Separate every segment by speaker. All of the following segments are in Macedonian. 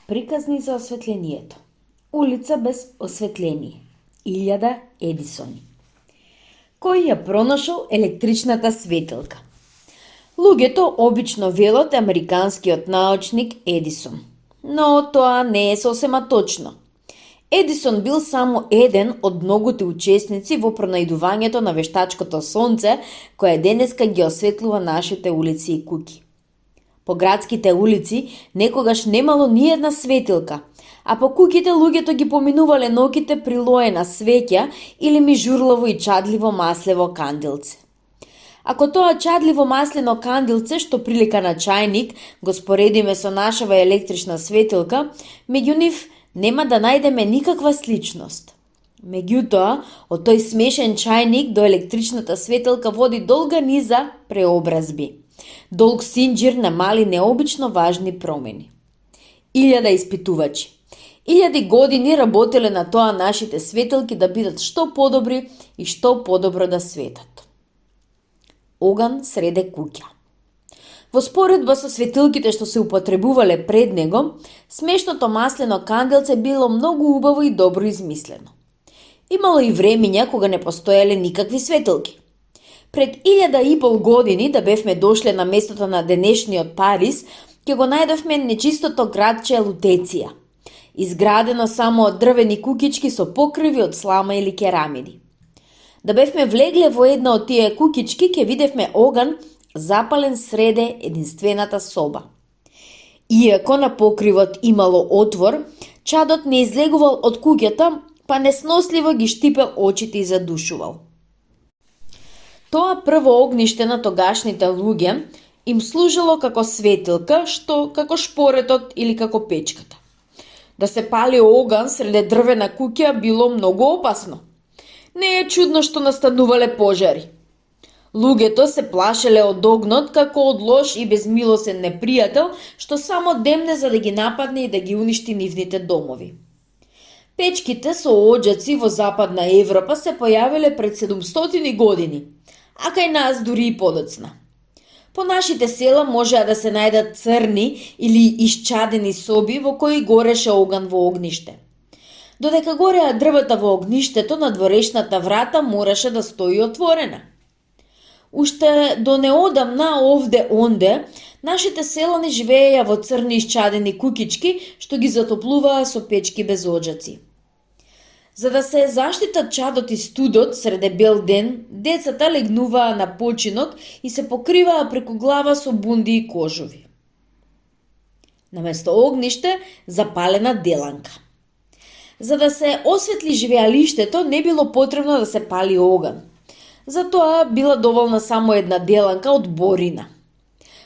Speaker 1: Приказни за осветлението. Улица без осветление. 1000 Едисони. Кој ја пронашол електричната светилка? Луѓето обично велат американскиот научник Едисон, но тоа не е сосема точно. Едисон бил само еден од многуте учесници во пронајдувањето на вештачкото сонце, кое денеска ги осветлува нашите улици и куќи. По градските улици некогаш немало ни една светилка, а по куќите луѓето ги поминувале ноќите при лое на свеќа или мижурливо и чадливо маслево кандилце. Ако тоа чадливо маслено кандилце, што прилика на чајник, го споредиме со нашава електрична светилка, меѓу нив нема да најдеме никаква сличност. Меѓутоа, од тој смешен чајник до електричната светилка води долга низа преобразби. Долг синџир на мали необично важни промени. 1000 испитувачи. 1000 години работеле на тоа нашите светилки да бидат што подобри и што подобро да светат. Оган среде куќа. Во споредба со светилките што се употребувале пред него, смешното маслено канделце било многу убаво и добро измислено. Имало и времиња кога не постоеле никакви светилки. Пред 1500 години, да бевме дошле на местото на денешниот Париз, ќе го најдовме нечистото градче Лутеција, изградено само од дрвени куќички со покриви од слама или керамиди. Да бевме влегле во една од тие куќички, ќе видевме оган запален среде единствената соба. Иако на покривот имало отвор, чадот не излегувал од куќата, па несносливо ги штипел очите и задушувал. Тоа прво огниште на тогашните луѓе им служило како светилка, што како шпоретот или како печката. Да се пали оган среде дрвена куќа било многу опасно. Не е чудно што настанувале пожари. Луѓето се плашеле од огнот како од лош и безмилосен непријател што само демне за да ги нападне и да ги уништи нивните домови. Печките со оџаци во Западна Европа се појавиле пред 700 години, а кај нас дури и подоцна. По нашите села можеа да се најдат црни или исчадени соби во кои гореше оган во огниште. Додека гореа дрвата во огништето, надворешната врата мораше да стои отворена. Уште до неодамна овде-онде, нашите селани живееја во црни исчадени куќички што ги затоплуваа со печки без оџаци. За да се заштитат чадот и студот среде бел ден, децата легнуваа на починок и се покриваа преку глава со бунди и кожови. Наместо огниште, запалена деланка. За да се осветли живеалиштето, не било потребно да се пали оган. Затоа била доволна само една деланка од борина.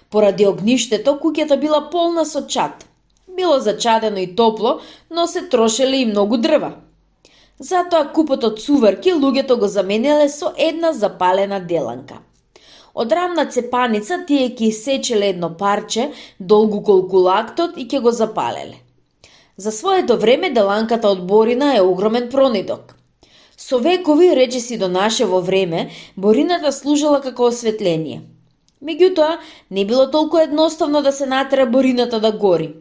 Speaker 1: Поради огништето, куќата била полна со чад. Било зачадено и топло, но се трошеле и многу дрва. Затоа купот од цуварки луѓето го замениле со една запалена деланка. Од рамна цепаница тие ќе исечеле едно парче, долгу колку лактот и ќе го запалеле. За своето време деланката од борина е огромен пронидок. Со векови, речиси до нашево време, борината служела како осветление. Меѓутоа, не било толку едноставно да се натера борината да гори.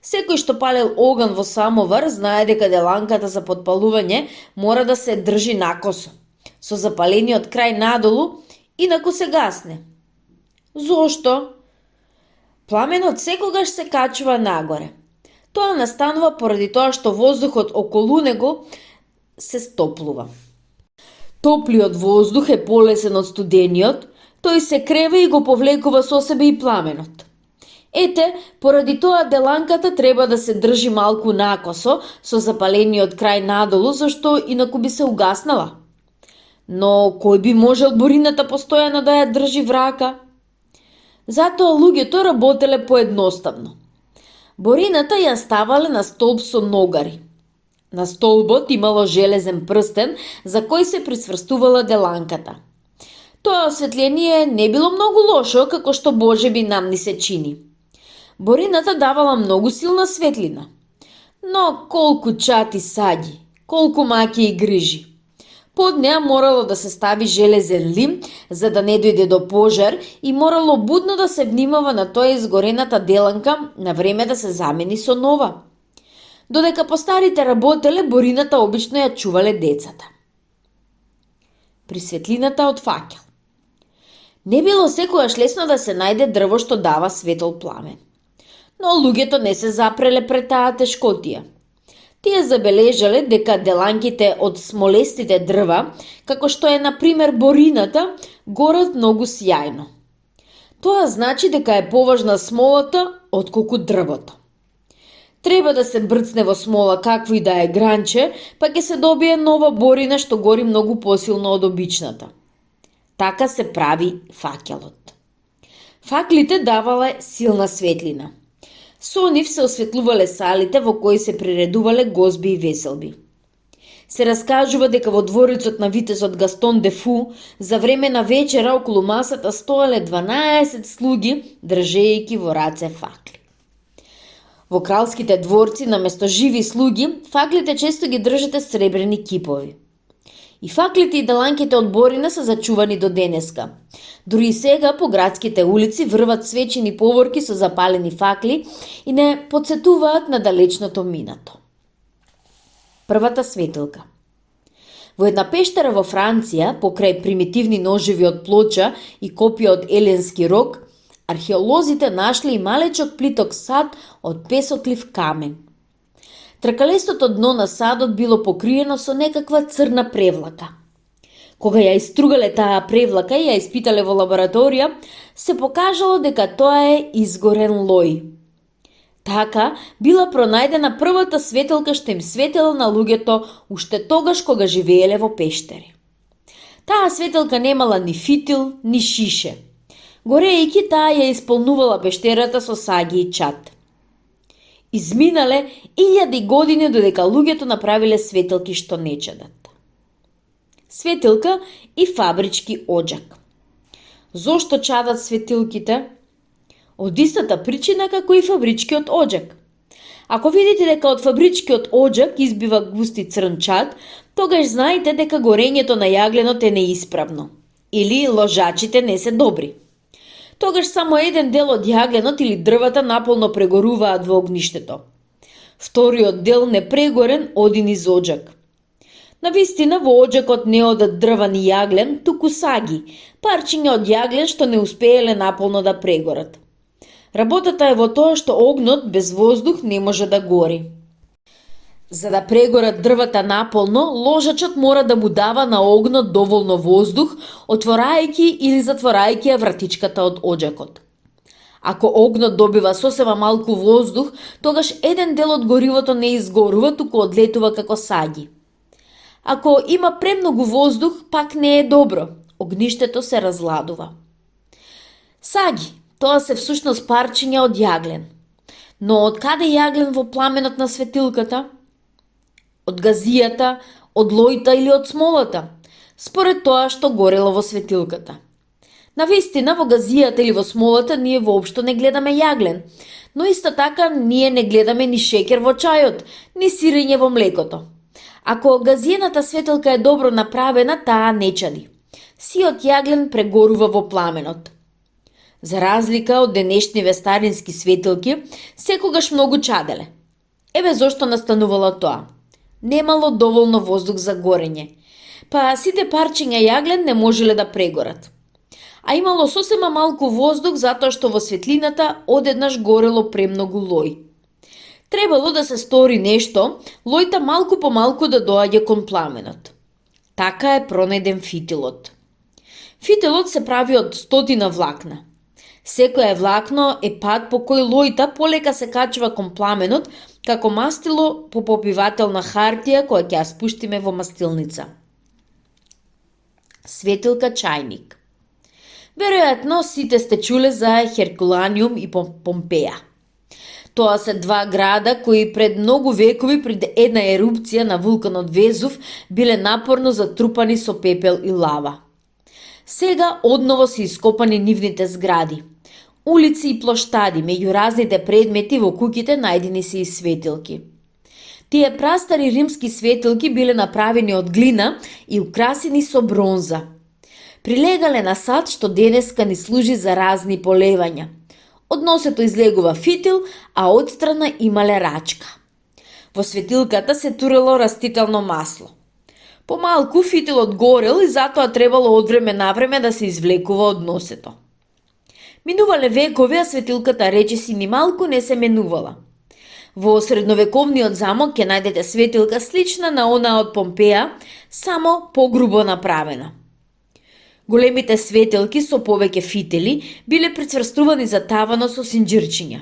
Speaker 1: Секој што палел оган во самовар знае дека деланката за подпалување мора да се држи накосо, со запалениот крај надолу, инаку се гасне. Зошто? Пламенот секогаш се качува нагоре. Тоа настанува поради тоа што воздухот околу него се стоплува. Топлиот воздух е полесен од студениот, тој се креве и го повлекува со себе и пламенот. Ете, поради тоа деланката треба да се држи малку накосо, со запалениот крај надолу, зашто инаку би се угаснала. Но кој би можел борината постојано да ја држи врака? Затоа луѓето работеле поедноставно. Борината ја ставале на столб со ногари. На столбот имало железен прстен за кој се присврстувала деланката. Тоа осветление не било многу лошо, како што божеби нам ни се чини. Борината давала многу силна светлина. Но колку чати саѓи, колку маки и грижи. Под неа морало да се стави железен лим за да не дојде до пожар и морало будно да се внимава на тоа изгорената деланка на време да се замени со нова. Додека постарите работеле, борината обично ја чувале децата. При светлината од факел. Не било секогаш лесно да се најде дрво што дава светол пламен. Но луѓето не се запреле пред таа тешкотија. Тие забележале дека деланките од смолестите дрва, како што е на пример борината, горат многу сјајно. Тоа значи дека е поважна смолата отколку дрвото. Треба да се брцне во смола какво и да е гранче, па ќе се добие нова борина што гори многу посилно од обичната. Така се прави факелот. Факлите давале силна светлина. Со нив се осветлувале салите во кои се приредувале гозби и веселби. Се раскажува дека во дворецот на витезот Гастон де Фу за време на вечера околу масата стоеле 12 слуги држејќи во раце факли. Во кралските дворци наместо живи слуги, факлите често ги држате сребрени кипови. И факлите и деланките од борина се зачувани до денеска. Дури и сега по градските улици врват свечени поворки со запалени факли и не потсетуваат на далечното минато. Првата светилка. Во една пештера во Франција, покрај примитивни ножеви од плоча и копија од еленски рог, археолозите нашле и малечок плиток сад од песотлив камен. Тркалестото дно на садот било покриено со некаква црна превлака. Кога ја истругале таа превлака и ја испитале во лабораторија, се покажало дека тоа е изгорен лој. Така била пронајдена првата светилка што им светела на луѓето уште тогаш кога живееле во пештери. Таа светилка немала ни фитил, ни шише. Горејќи таа ја исполнувала пештерата со саѓи и чад. Изминале 1000 години додека луѓето направиле светилки што не чадат. Светилка и фабрички оџак. Зошто чадат светилките? Од истата причина како и фабричкиот оџак. Ако видите дека од фабричкиот оџак избива густи црн чад, тогаш знаете дека горењето на јагленот е неисправно или ложачите не се добри. Тогаш само еден дел од јагленот или дрвата наполно прегоруваат во огништето. Вториот дел непрегорен оди низ оџак. Навистина во оџакот не одат дрва ни јаглен, туку саги, парчиња од јаглен што не успееле наполно да прегорат. Работата е во тоа што огнот без воздух не може да гори. За да прегорат дрвата наполно, ложачот мора да му дава на огнот доволно воздух, отворајќи или затворајќи ја вратичката од оџакот. Ако огнот добива сосема малку воздух, тогаш еден дел од горивото не изгорува, туку одлетува како саги. Ако има премногу воздух, пак не е добро. Огништето се разладува. Саги, тоа се всушност парчиња од јаглен. Но од каде јаглен во пламенот на светилката? Од газијата, од лојта или од смолата, според тоа што горело во светилката. Навистина, во газијата или во смолата ние воопшто не гледаме јаглен, но исто така ние не гледаме ни шеќер во чајот, ни сирење во млекото. Ако газијаната светилка е добро направена, таа не чади. Сиот јаглен прегорува во пламенот. За разлика од денешниве старински светилки, секогаш многу чаделе. Еве зошто настанувало тоа. Немало доволно воздух за горење, па сите парчиња јаглен не можеле да прегорат. А имало сосема малку воздух затоа што во светлината одеднаш горело премногу лој. Требало да се стори нешто, лојта малку по малку да доаѓа кон пламенот. Така е пронајден фитилот. Фитилот се прави од 100 влакна. Секое влакно е пат по кој лојта полека се качува кон пламенот, како мастило по попивателна хартија која ќе ја спуштиме во мастилница. Светилка чајник. Веројатно сите сте чуле за Херкуланиум и Помпеја. Тоа се два града кои пред многу векови пред една ерупција на вулканот Везув биле напорно затрупани со пепел и лава. Сега одново се ископани нивните згради. Улици и плоштади, меѓу разните предмети во куќите најдени се и светилки. Тие прастари римски светилки биле направени од глина и украсени со бронза. Прилегале на сад што денеска ни служи за разни полевања. Од носето излегува фитил, а одстрана имале рачка. Во светилката се турело растително масло. Помалку фитилот горел и затоа требало од време на време да се извлекува од носето. Минувале векови, а светилката речиси ни малку не се менувала. Во средновековниот замок ќе најдете светилка слична на онаа од Помпеја, само погрубо направена. Големите светилки со повеќе фитили биле прицврстувани за таванот со синџирчиња.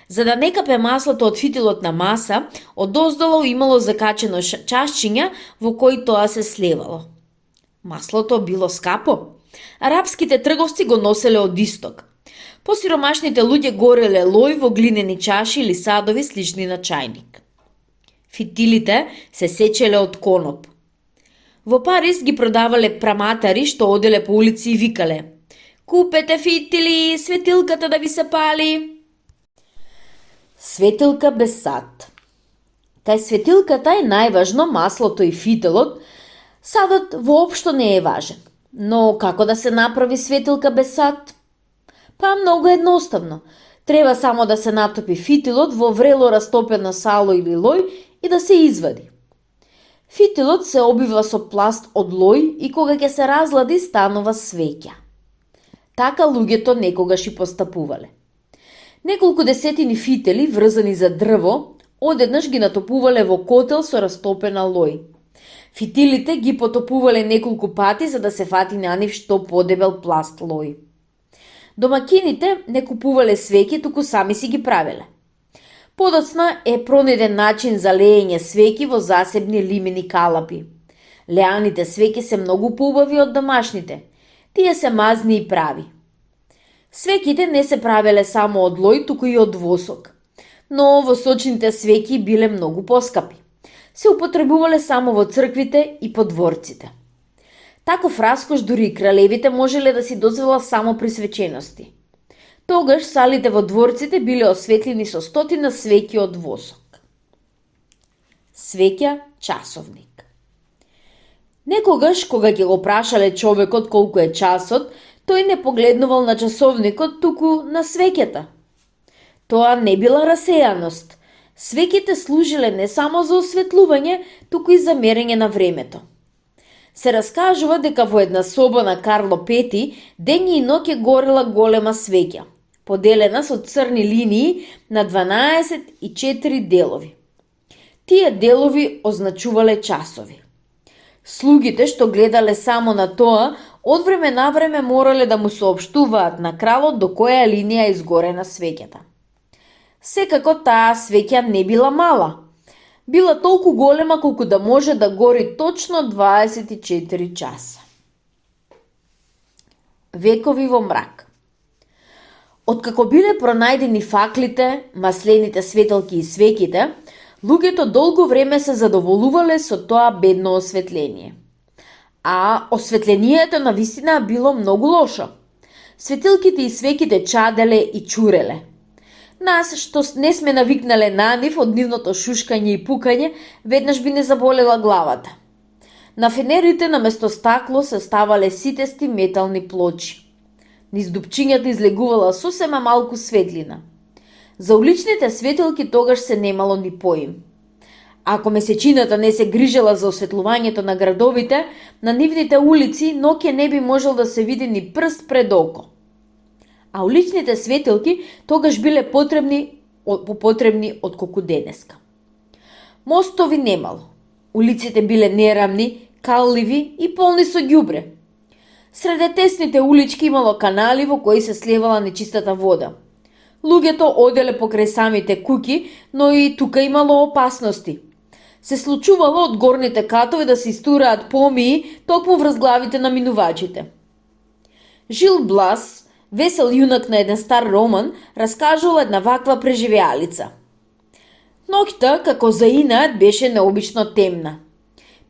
Speaker 1: За да не капе маслото од фитилот на маса, одоздолу имало закачено чашчиња во кои тоа се слевало. Маслото било скапо. Арапските трговци го носеле од исток. Посиромашните луѓе гореле лој во глинени чаши или садови слични на чајник. Фитилите се сечеле од коноп. Во Париз ги продавале праматари што оделе по улици и викале: "Купете фитили, светилката да ви се пали." Светилка без сад. Кај светилката е најважно маслото и фитилот, садот воопшто не е важен. Но како да се направи светилка без сад? Па многу едноставно. Треба само да се натопи фитилот во врело растопено сало или лој и да се извади. Фитилот се обвива со пласт од лој и кога ќе се разлади станува свеќа. Така луѓето некогаш и постапувале. Неколку десетини фитили врзани за дрво одеднаш ги натопувале во котел со растопена лој. Фитилите ги потопувале неколку пати за да се фати на нив што подебел пласт лој. Домакините не купувале свеќи, туку сами си ги правеле. Подоцна е пронеден начин за леење свеќи во засебни лимени калапи. Леаните свеќи се многу поубави од домашните. Тие се мазни и прави. Свеќите не се правеле само од лој, туку и од восок. Но восочните свеќи биле многу поскапи. Се употребувале само во црквите и по дворците. Таков раскош дури и кралевите можеле да си дозвола само при свечености. Тогаш салите во дворците биле осветлени со 100 свеќи од восок. Свеќа часовник. Некогаш, кога ќе го прашале човекот колку е часот, тој не погледнувал на часовникот, туку на свеќата. Тоа не била расејаност. Свеќите служиле не само за осветлување, туку и за мерење на времето. Се раскажува дека во една соба на Карло V дење и ноќе горела голема свеќа, поделена со црни линии на 12 и 4 делови. Тие делови означувале часови. Слугите што гледале само на тоа, од време на време морале да му соопштуваат на кралот до која линија е изгорена свеќата. Секако таа свеќа не била мала. Била толку голема колку да може да гори точно 24 часа. Векови во мрак. Откако биле пронајдени факлите, маслените светилки и свеќите, луѓето долго време се задоволувале со тоа бедно осветление. А осветлението на вистина било многу лошо. Светилките и свеќите чаделе и чуреле. Нас, што не сме навикнале на нив од нивното шушкање и пукање, веднаш би не заболела главата. На фенерите наместо стакло се ставале ситести метални плочи. Низ дупчињата излегувала сосема малку светлина. За уличните светилки тогаш се немало ни поим. Ако месечината не се грижела за осветлувањето на градовите, на нивните улици ноќе не би можел да се види ни прст пред око. А уличните светилки тогаш биле потребни од колку денеска. Мостови немало. Улиците биле нерамни, калливи и полни со ѓубре. Среде тесните улички имало канали во кои се слевала нечистата вода. Луѓето оделе покрај самите куќи, но и тука имало опасности. Се случувало од горните катови да се истураат помии токму врз главите на минувачите. Жил Блас, весел јунак на еден стар роман, раскажувал една ваква преживеалица. Ноќта, како заинаат, беше необично темна.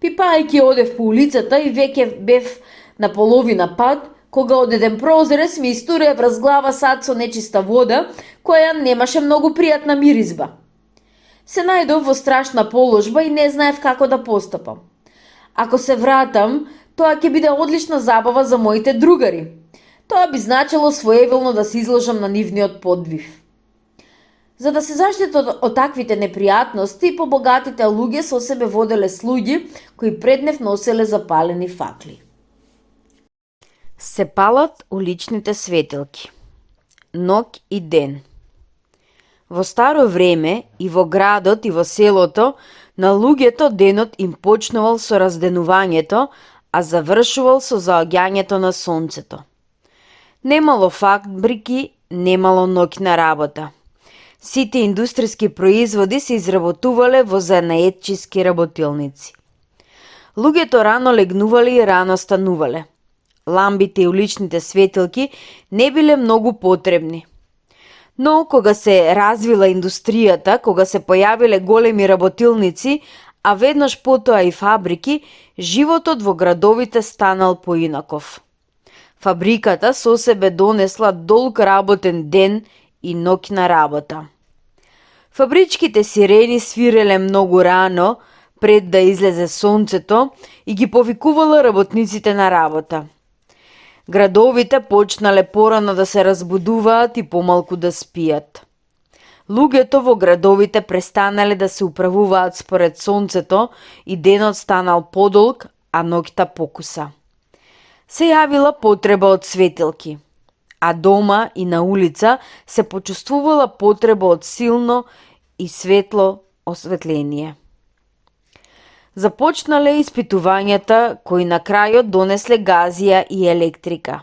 Speaker 1: Пипајќи одев по улицата и веќе бев на половина пат, кога од еден прозорец ми истурија врз глава сад со нечиста вода, која немаше многу пријатна миризба. Се најдов во страшна положба и не знаев како да постапам. Ако се вратам, тоа ќе биде одлична забава за моите другари. Тоа би значило своеволно да се изложам на нивниот подвив. За да се заштитат од таквите непријатности, побогатите луѓе со себе воделе слуги кои пред нив носеле запалени факли. Се палат уличните светилки. Ноќ и ден. Во старо време и во градот и во селото на луѓето денот им почнувал со разденувањето, а завршувал со заоѓањето на сонцето. Немало фабрики, немало ноќна работа. Сите индустријски производи се изработувале во занаетчиски работилници. Луѓето рано легнувале и рано станувале. Ламбите и уличните светилки не биле многу потребни. Но кога се развила индустријата, кога се појавиле големи работилници, а веднаш потоа и фабрики, животот во градовите станал поинаков. Фабриката со себе донесла долг работен ден и ноќна работа. Фабричките сирени свиреле многу рано, пред да излезе сонцето, и ги повикувала работниците на работа. Градовите почнале порано да се разбудуваат и помалку да спијат. Луѓето во градовите престанале да се управуваат според сонцето и денот станал подолг, а ноќта покуса. Се јавила потреба од светилки, а дома и на улица се почувствувала потреба од силно и светло осветление. Започнале испитувањата кои на крајот донесле газија и електрика.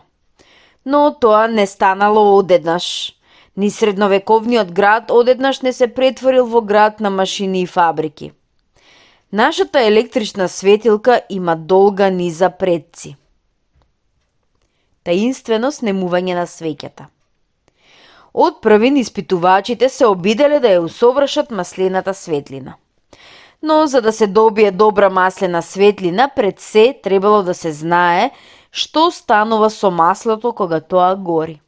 Speaker 1: Но тоа не станало одеднаш. Ни средновековниот град одеднаш не се претворил во град на машини и фабрики. Нашата електрична светилка има долга низа предци. Таинствено снемување на свеќата. Од првин испитувачите се обиделе да ја усовршат маслената светлина. Но за да се добие добра маслена светлина, пред се требало да се знае што станува со маслото кога тоа гори.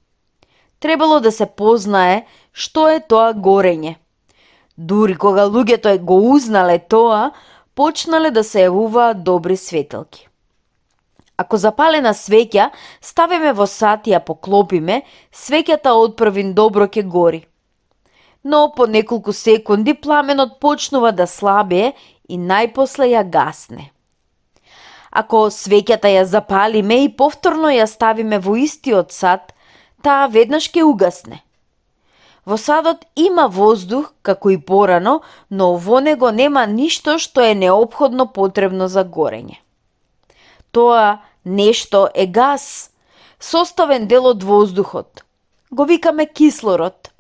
Speaker 1: Требало да се познае што е тоа горење. Дури кога луѓето го узнале тоа, почнале да се јавуваат добри светилки. Ако запалена свеќа ставиме во сат и ја поклопиме, свеќата одпрвин добро ќе гори. Но по неколку секунди пламенот почнува да слабее и најпосле ја гасне. Ако свеќата ја запалиме и повторно ја ставиме во истиот сат, таа веднаш ќе угасне. Во садот има воздух, како и порано, но во него нема ништо што е неопходно потребно за горење. Тоа нешто е газ, составен дел од воздухот. Го викаме кислород.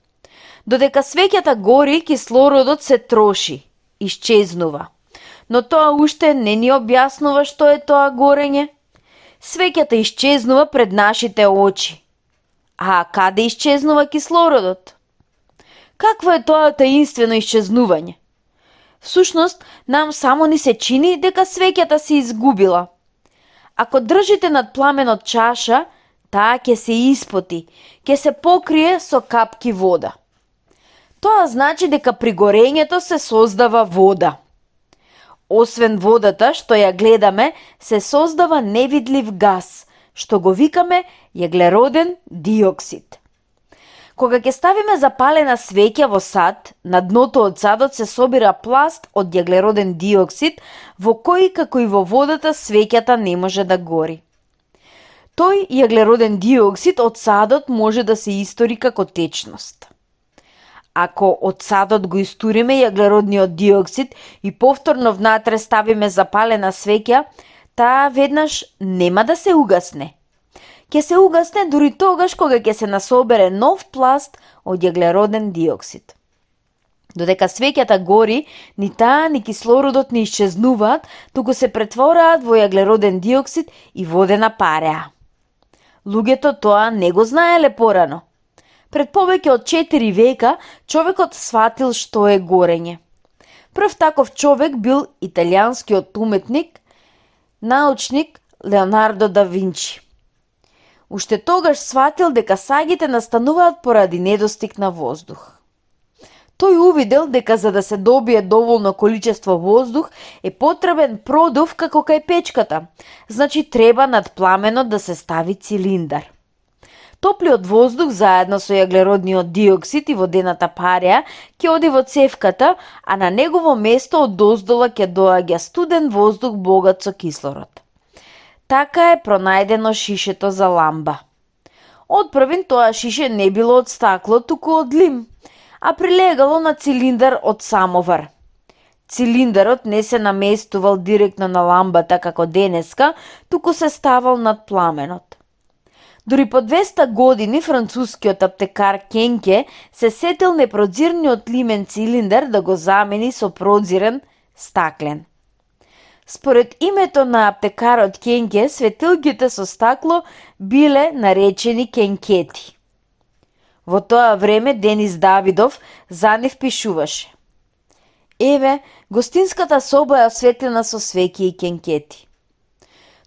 Speaker 1: Додека свеќата гори, кислородот се троши, исчезнува. Но тоа уште не ни објаснува што е тоа горење. Свеќата исчезнува пред нашите очи. А каде исчезнува кислородот? Какво е тоа таинствено исчезнување? Всушност, нам само ни се чини дека свеќата се изгубила. Ако држите над пламенот чаша, таа ќе се испоти, ќе се покрие со капки вода. Тоа значи дека при горењето се создава вода. Освен водата што ја гледаме, се создава невидлив газ, што го викаме јаглероден диоксид. Кога ќе ставиме запалена свеќа во сад, на дното од садот се собира пласт од јаглероден диоксид, во кој, како и во водата, свеќата не може да гори. Тој јаглероден диоксид од садот може да се истори како течност. Ако од садот го истуриме јаглеродниот диоксид и повторно внатре ставиме запалена свеќа, таа веднаш нема да се угасне. Ќе се угасне дури тогаш кога ќе се насобере нов пласт од јаглероден диоксид. Додека свеќата гори, ни таа ни кислородот не исчезнуваат, туку се претвораат во јаглероден диоксид и водена пареа. Луѓето тоа не го знаеле порано. Пред повеќе од 4 века човекот сватил што е горење. Прв таков човек бил италијанскиот уметник, научник Леонардо да Винчи. Уште тогаш сватил дека сагите настануваат поради недостиг на воздух. Тој увидел дека за да се добие доволно количество воздух е потребен продув како кај печката, значи треба над пламенот да се стави цилиндар. Топлиот воздух заедно со јаглеродниот диоксид и водената пареа ќе оди во цевката, а на негово место од доздола ќе доаѓа студен воздух богат со кислород. Така е пронајдено шишето за ламба. Одпрвин тоа шише не било од стакло, туку од лим, а прилегало на цилиндар од самовар. Цилиндарот не се наместувал директно на ламбата како денеска, туку се ставал над пламенот. Дури по 200 години францускиот аптекар Кенке се сетил непрозирниот лимен цилиндар да го замени со прозирен стаклен. Според името на аптекарот Кенке, светилките со стакло биле наречени кенкети. Во тоа време Денис Давидов за нив пишуваше: Еве, гостинската соба е осветлена со свеќи и кенкети.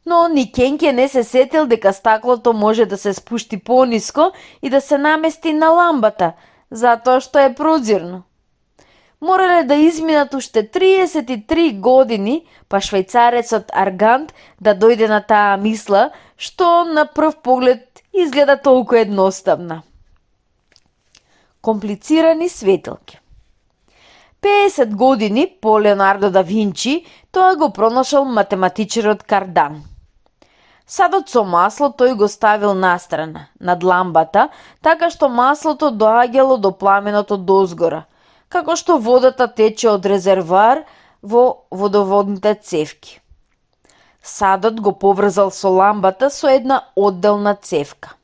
Speaker 1: Но ни Кенке не се сетил дека стаклото може да се спушти пониско и да се намести на ламбата, затоа што е прозирно. Морале да изминат уште 33 години, па швајцарецот Аргант да дојде на таа мисла, што на прв поглед изгледа толку едноставна. Комплицирани светилки. 50 години по Леонардо да Винчи тоа го пронашал математичарот Кардан. Садот со масло тој го ставил настрана, над ламбата, така што маслото доаѓало до пламенот од озгора, како што водата тече од резервоар во водоводните цевки. Садот го поврзал со ламбата со една одделна цевка.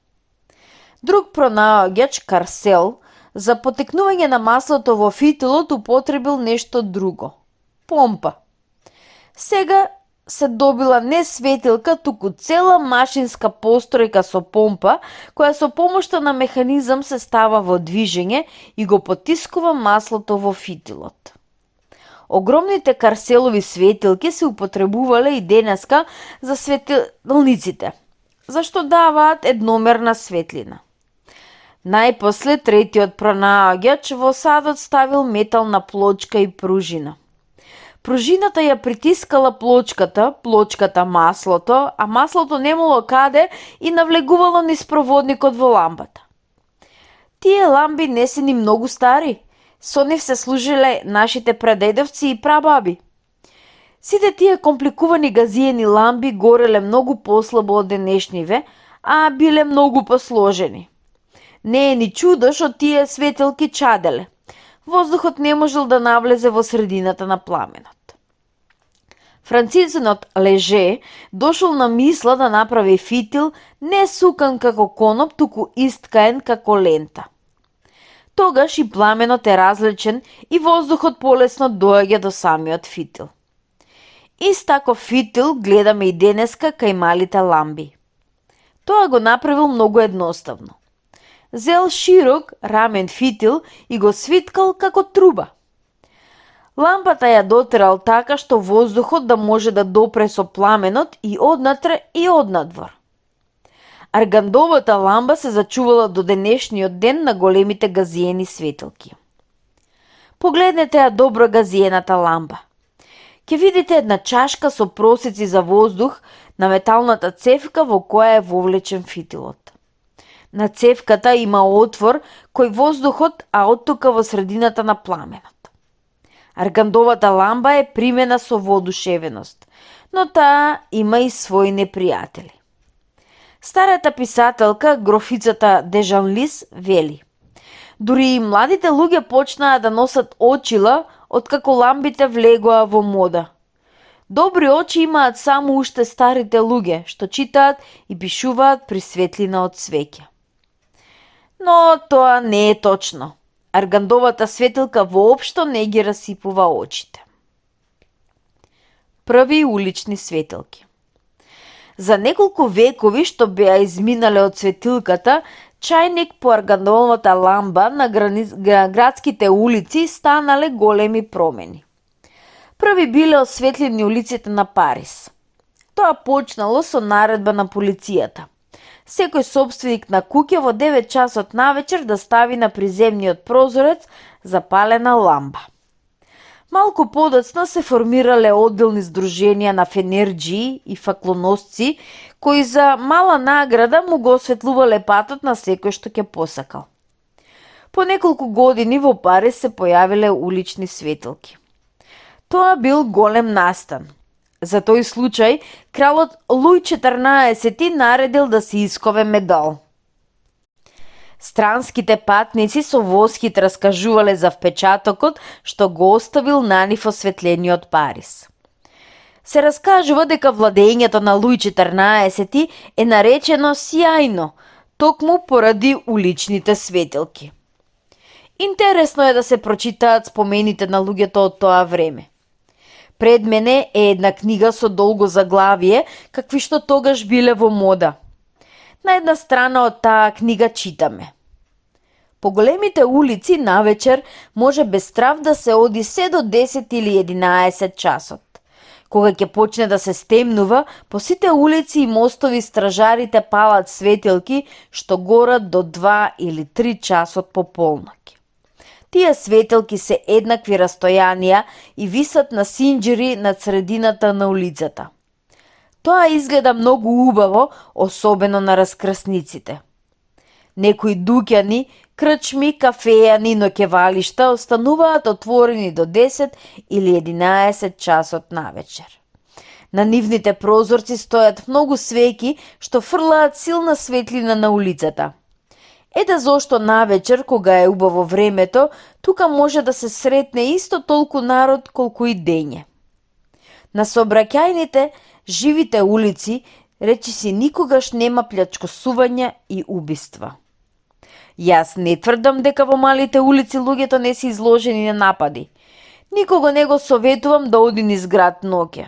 Speaker 1: Друг пронаоѓач, Карсел, за потекнување на маслото во фитилот употребил нешто друго – помпа. Сега се добила не светилка, туку цела машинска постројка со помпа, која со помошта на механизам се става во движење и го потискува маслото во фитилот. Огромните Карселови светилки се употребувале и денеска за светилниците, зашто даваат едномерна светлина. Најпосле третиот пронаоѓач во садот ставил метална плочка и пружина. Пружината ја притискала плочката маслото, а маслото немало каде и навлегувало низ проводникот во ламбата. Тие ламби не се ни многу стари, со нив се служиле нашите прадедовци и прабаби. Сите тие компликувани газиени ламби гореле многу послабо од денешниве, а биле многу посложени. Не е ни чудо што тие светилки чаделе. Воздухот не можел да навлезе во средината на пламенот. Францизенот Леже дошол на мисла да направи фитил не сукан како коноп, туку исткаен како лента. Тогаш и пламенот е различен и воздухот полесно доаѓа до самиот фитил. Ист таков фитил гледаме и денеска кај малите ламби. Тоа го направил многу едноставно. Зел широк рамен фитил и го свиткал како труба. Лампата ја дотерал така што воздухот да може да допре со пламенот и однатре и однадвор. Аргандовата ламба се зачувала до денешниот ден на големите газиени светилки. Погледнете ја добро газиената ламба. Ќе видите една чашка со просеци за воздух на металната цевка во која е вовлечен фитилот. На цевката има отвор кој воздухот, а оттука во средината на пламенот. Аргандовата ламба е примена со воодушевеност, но таа има и своји непријатели. Старата писателка, грофицата Дежанлис, вели: дури и младите луѓе почнаа да носат очила откако ламбите влегоа во мода. Добри очи имаат само уште старите луѓе, што читаат и пишуваат при светлина од свеќе. Но тоа не е точно. Аргандовата светилка воопшто не ги расипува очите. Први улични светилки. За неколку векови што беа изминале од светилката, чајник по аргандовата ламба на градските улици станале големи промени. Први биле осветлени улиците на Париз. Тоа почнало со наредба на полицијата. Секој собственик на куќе во 9 часот навечер да стави на приземниот прозорец запалена ламба. Малку подоцна се формирале одделни здруженија на фенерџии и факлоносци, кои за мала награда му го осветлувале патот на секој што ќе посакал. По неколку години во Париз се појавиле улични светилки. Тоа бил голем настан. За тој случај, кралот Луј 14 наредил да се искове медал. Странските патници со восхит раскажувале за впечатокот што го оставил на нив осветлениот Париз. Се раскажува дека владењето на Луј 14 е наречено сјајно, токму поради уличните светилки. Интересно е да се прочитаат спомените на луѓето од тоа време. Пред мене е една книга со долго заглавие, какви што тогаш биле во мода. На една страна од таа книга читаме: по големите улици навечер може без страв да се оди се до 10 или 11 часот. Кога ќе почне да се стемнува, по сите улици и мостови стражарите палат светилки што горат до 2 или 3 часот по полноќ. Тие светилки се еднакви растојанија и висат на синџири над средината на улицата. Тоа изгледа многу убаво, особено на раскрсниците. Некои дуќани, крчми, кафејани, ноќевалишта остануваат отворени до 10 или 11 часот навечер. На нивните прозорци стојат многу свеќи што фрлаат силна светлина на улицата. Ете зошто навечер, кога е убаво времето, тука може да се сретне исто толку народ колку и дење. На сообраќајните, живите улици, речиси никогаш нема плячкосувања и убиства. Јас не тврдам дека во малите улици луѓето не се изложени на напади. Никого не го советувам да оди низ град ноќе.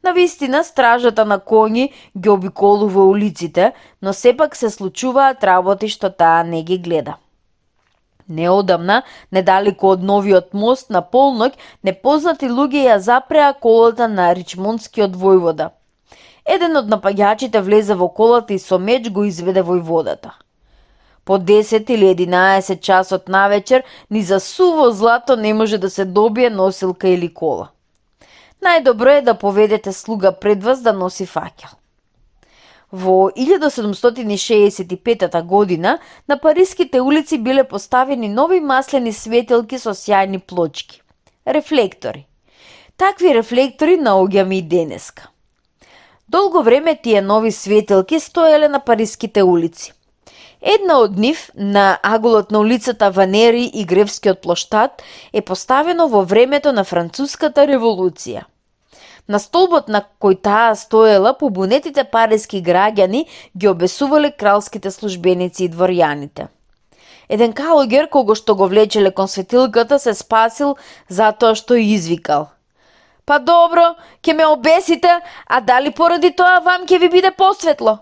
Speaker 1: Навистина, стражата на коњи ги обиколува улиците, но сепак се случуваат работи што таа не ги гледа. Неодамна, недалеку од новиот мост на полноќ, непознати луѓе ја запреа колата на ричмондскиот војвода. Еден од напаѓачите влезе во колата и со меч го изведе војводата. По 10 или 11 часот навечер, ни за суво злато не може да се добие носилка или кола. Најдобро е да поведете слуга пред вас да носи фаќал. Во 1765 година на париските улици биле поставени нови маслени светилки со сјајни плочки – рефлектори. Такви рефлектори наоѓаме и денеска. Долго време тие нови светилки стоеле на париските улици. Една од нив, на аголот на улицата Ванери и Гревскиот плоштад, е поставено во времето на Француската револуција. На столбот на кој таа стоела, побунетите париски граѓани ги обесувале кралските службеници и дворјаните. Еден калугер, кого што го влечеле кон светилката, се спасил затоа што извикал: па добро, ќе ме обесите, а дали поради тоа вам ќе ви биде посветло?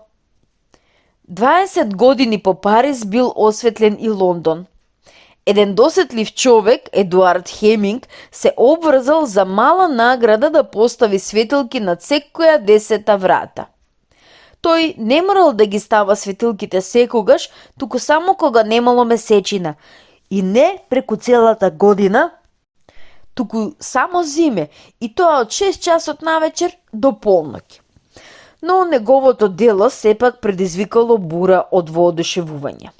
Speaker 1: 20 години по Париз бил осветлен и Лондон. Еден досетлив човек, Едуард Хеминг, се обврзал за мала награда да постави светилки над секоја 10 врата. Тој не морал да ги става светилките секогаш, туку само кога немало месечина, и не преку целата година, туку само зиме, и тоа од 6 часот навечер до полноќ. Но неговото дело сепак предизвикало бура од воодушевување.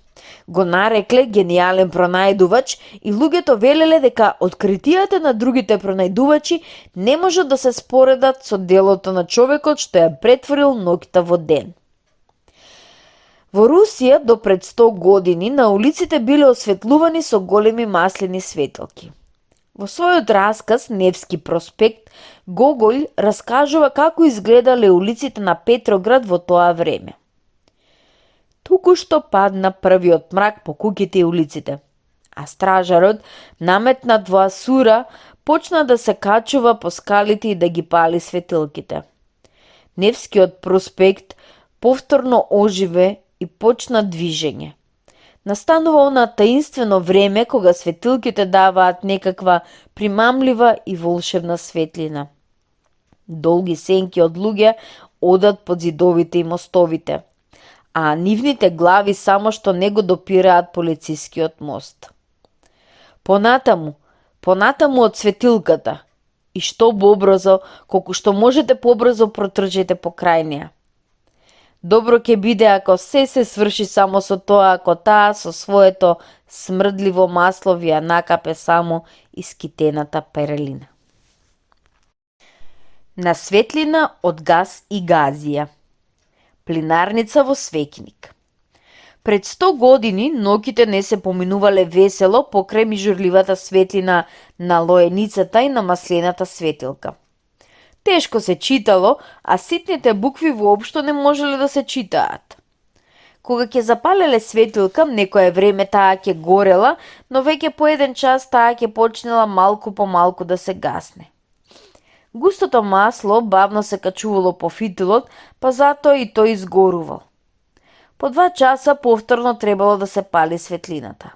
Speaker 1: Го нарекле гениален пронајдувач и луѓето велеле дека откритијата на другите пронајдувачи не можат да се споредат со делото на човекот што ја претворил ноќта во ден. Во Русија до пред 100 години на улиците биле осветлувани со големи маслени светилки. Во својот расказ Невски проспект, Гоголј раскажува како изгледале улиците на Петроград во тоа време. Туку што падна првиот мрак по куќите и улиците, а стражарот, наметнат во асура, почна да се качува по скалите и да ги пали светилките. Невскиот проспект повторно оживе и почна движење. Настанува она таинствено време кога светилките даваат некаква примамлива и волшебна светлина. Долги сенки од луѓе одат под зидовите и мостовите, а нивните глави само што не го допираат полицискиот мост. Понатаму од светилката. И што побрзо, колку што можете побрзо протрчете покрај неа. Добро ќе биде ако се сврши само со тоа, ако таа со своето смрдливо масло ви ја накапе само искитената перелина. На светлина од газ и газија. Плинарница во свеќник. Пред 100 години ноќите не се поминувале весело покрај мижурливата светлина на лоеницата и на маслената светилка. Тешко се читало, а ситните букви воопшто не можеле да се читаат. Кога ќе запалеле светилка, некое време таа ќе горела, но веќе по еден час таа ќе почнела малку по малку да се гасне. Густото масло бавно се качувало по фитилот, па затоа и тој изгорувал. По 2 часа повторно требало да се пали светлината.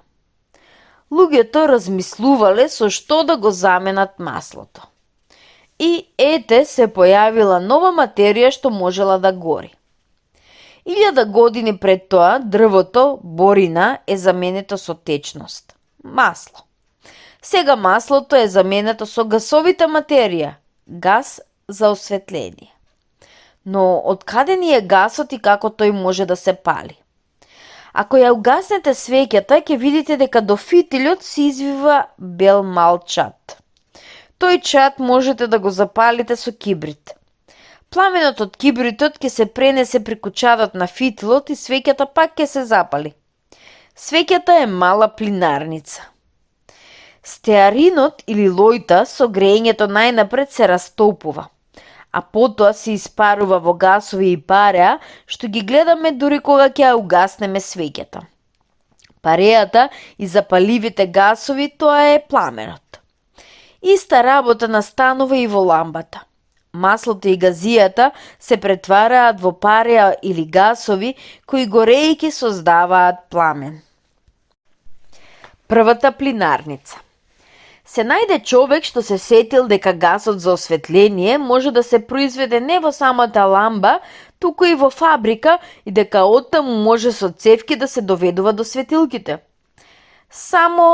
Speaker 1: Луѓето размислувале со што да го заменат маслото. И ете се појавила нова материја што можела да гори. 1000 години пред тоа дрвото, борина, е заменето со течност. Масло. Сега маслото е заменето со гасовита материја. Газ за осветление. Но од каде ни е гасот и како тој може да се пали? Ако ја угаснете свеќата, ќе видите дека до фитилот се извива бел мал чад. Тој чад можете да го запалите со кибрит. Пламенот од кибритот ќе се пренесе преку чадот на фитилот и свеќата пак ќе се запали. Свеќата е мала плинарница. Стеаринот или лојта со грејењето најнапред се растопува, а потоа се испарува во гасови и пареа, што ги гледаме дури кога ќе ја угаснеме свеќата. Пареата и запаливите гасови, тоа е пламенот. Иста работа настанува и во ламбата. Маслото и газијата се претвараат во пареа или гасови, кои горејќи создаваат пламен. Првата плинарница. Се најде човек што се сетил дека гасот за осветление може да се произведе не во самата ламба, туку и во фабрика и дека оттаму може со цевки да се доведува до светилките. Само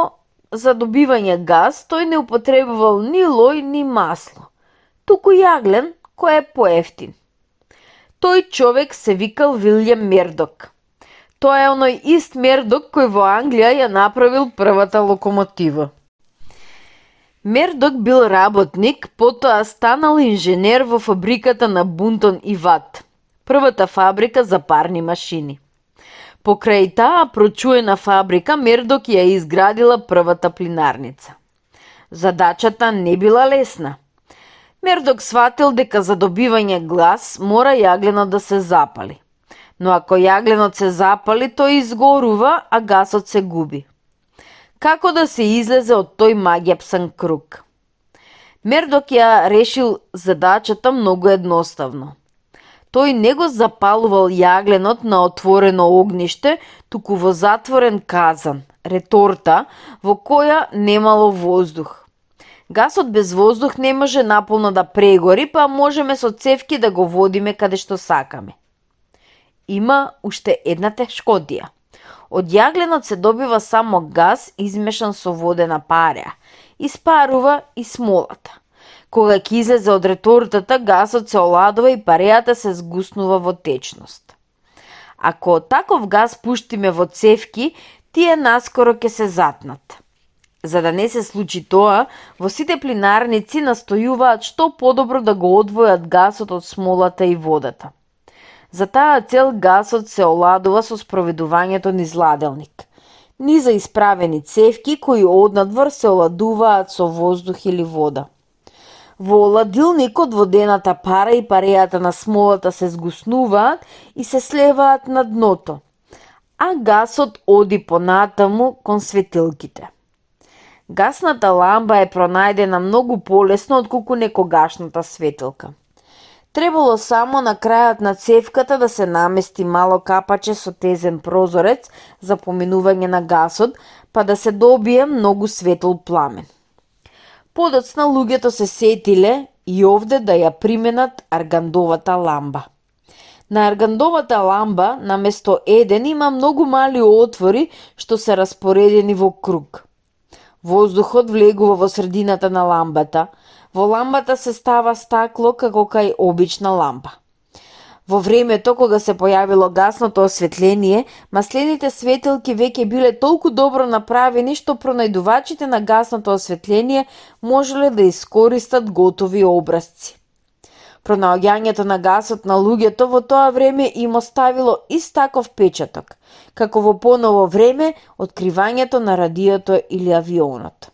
Speaker 1: за добивање газ тој не употребувал ни лој ни масло, туку јаглен кој е поевтин. Тој човек се викал Вилјам Мердок. Тоа е оној ист Мердок кој во Англија ја направил првата локомотива. Мердок бил работник, потоа станал инженер во фабриката на Бунтон и Ват, првата фабрика за парни машини. Покрај таа прочуена фабрика, Мердок ја изградила првата плинарница. Задачата не била лесна. Мердок сватил дека за добивање глас мора јагленот да се запали. Но ако јагленот се запали, тој изгорува, а гасот се губи. Како да се излезе од тој маѓепсан круг? Мердок ја решил задачата многу едноставно. Тој не го запалувал јагленот на отворено огниште, туку во затворен казан, реторта, во која немало воздух. Гасот без воздух не може наполно да прегори, па можеме со цевки да го водиме каде што сакаме. Има уште една тешкотија. Од јагленот се добива само газ измешан со водена пареа. Испарува и смолата. Кога ќе излезе од ретортата, газот се оладува и пареата се згуснува во течност. Ако таков газ пуштиме во цевки, тие наскоро ќе се затнат. За да не се случи тоа, во сите плинарници настојуваат што подобро да го одвојат газот од смолата и водата. За таа цел гасот се оладува со спроведувањето низ ладелник, низа исправени цевки кои однадвор се оладуваат со воздух или вода. Во оладилникот водената пара и парејата на смолата се згуснуваат и се слеваат на дното, а гасот оди понатаму кон светилките. Гасната ламба е пронајдена многу полесно отколку некогашната светилка. Требало само на крајот на цевката да се намести мало капаче со тезен прозорец за поминување на гасот, па да се добие многу светол пламен. Подоцна луѓето се сетиле и овде да ја применат аргандовата ламба. На аргандовата ламба наместо еден има многу мали отвори што се распоредени во круг. Воздухот влегува во средината на ламбата. Во ламбата се става стакло како кај обична лампа. Во времето кога се појавило гасното осветление, маслените светилки веќе биле толку добро направени што пронајдувачите на гасното осветление можеле да искористат готови образци. Пронаоѓањето на гасот на луѓето во тоа време им оставило ист таков печаток, како во поново време откривањето на радиото или авионот.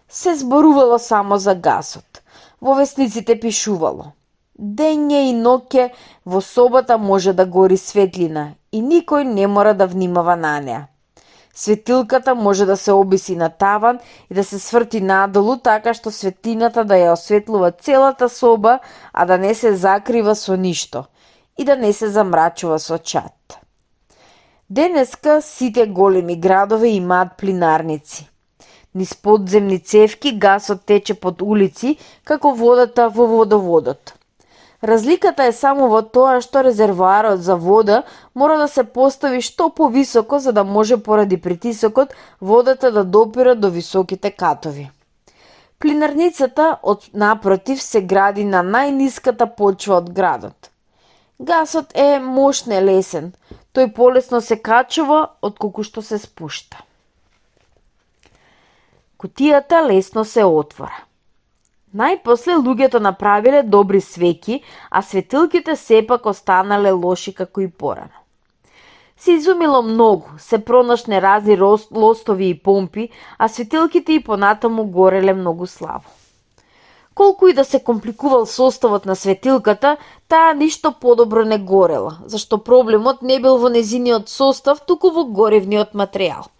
Speaker 1: Се зборувало само за гасот. Во весниците пишувало: дење и ноќе во собата може да гори светлина и никој не мора да внимава на неа. Светилката може да се обиси на таван и да се сврти надолу така што светлината да ја осветлува целата соба, а да не се закрива со ништо и да не се замрачува со чад. Денеска сите големи градови имаат плинарници. Низ подземни цевки гасот тече под улици како водата во водоводот. Разликата е само во тоа што резервоарот за вода мора да се постави што повисоко за да може поради притисокот водата да допира до високите катови. Плинарницата напротив се гради на најниската почва од градот. Гасот е мощне лесен, тој полесно се качува отколку што се спушта. Кутијата лесно се отвора. Најпосле луѓето направиле добри свеќи, а светилките сепак останале лоши како и порано. Се изумило многу, се пронашне разни лостови и помпи, а светилките и понатаму гореле многу слабо. Колку и да се компликувал составот на светилката, таа ништо подобро не горела, зашто проблемот не бил во незиниот состав, туку во горивниот материјал.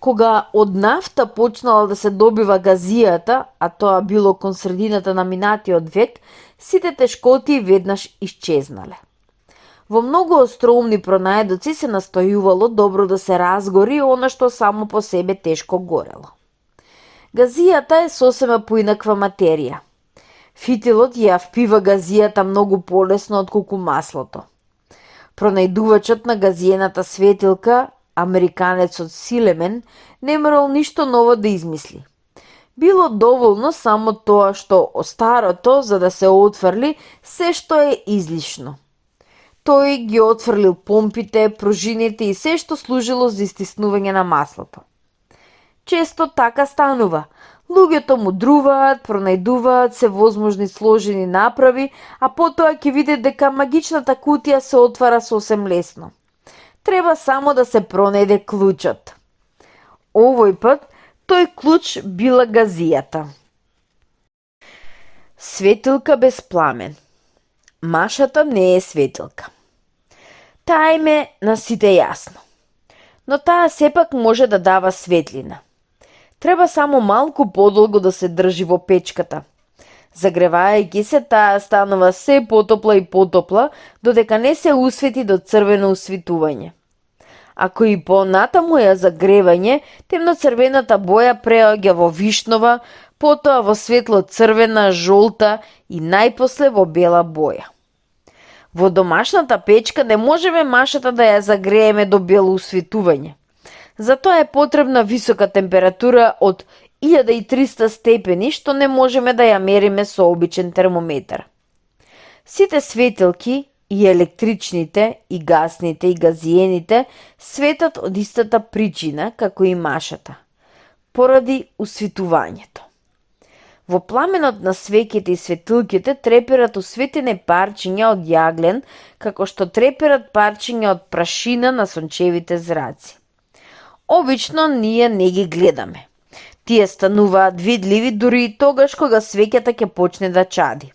Speaker 1: Кога од нафта почнала да се добива газијата, а тоа било кон средината на минатиот век, сите тешкоти веднаш исчезнале. Во многу остроумни пронајдоци се настојувало добро да се разгори она што само по себе тешко горело. Газијата е сосема поинаква материја. Фитилот ја впива газијата многу полесно отколку маслото. Пронајдувачот на газиената светилка, американецот Силемен, не морал ништо ново да измисли. Било доволно само тоа што старото, за да се отфрли, се што е излишно. Тој ги отфрлил помпите, пружините и се што служило за истиснување на маслото. Често така станува. Луѓето мудруваат, пронајдуваат се возможни сложени направи, а потоа ќе видат дека магичната кутија се отвара сосем лесно. Треба само да се пронајде клучот. Овој пат тој клуч била газијата. Светилка без пламен. Машата не е светилка. Таа им е на сите јасно. Но таа сепак може да дава светлина. Треба само малку подолго да се држи во печката. Загревајќи се, таа станува се потопла и потопла, додека не се усвети до црвено усвитување. Ако и понатаму ја загревање, темноцрвената боја преоѓа во вишнова, потоа во светло црвена, жолта и најпосле во бела боја. Во домашната печка не можеме машата да ја загрееме до бело усветување. Затоа е потребна висока температура од 1300 степени, што не можеме да ја мериме со обичен термометар. Сите светилки, и електричните, и гасните, и газиените, светат од истата причина, како и машата, поради усвитувањето. Во пламенот на свеќите и светилките треперат усветени парчиња од јаглен, како што треперат парчиња од прашина на сончевите зраци. Обично ние не ги гледаме. Тие стануваат видливи дури и тогаш кога свеќата ќе почне да чади.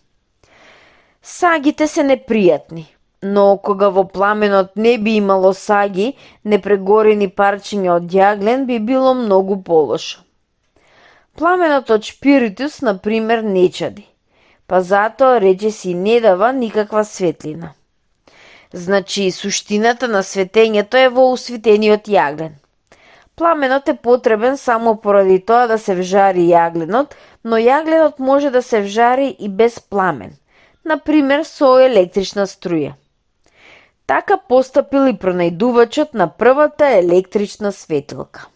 Speaker 1: Сагите се непријатни, но кога во пламенот не би имало саги, непрегорени парчиња од јаглен би било многу полошо. Пламенот од шпиритус, например, не чади, па затоа речиси не дава никаква светлина. Значи, суштината на светењето е во усвитениот јаглен. Пламенот е потребен само поради тоа да се вжари јагленот, но јагленот може да се вжари и без пламен, например со електрична струја. Така постапил и пронајдувачот на првата електрична светилка.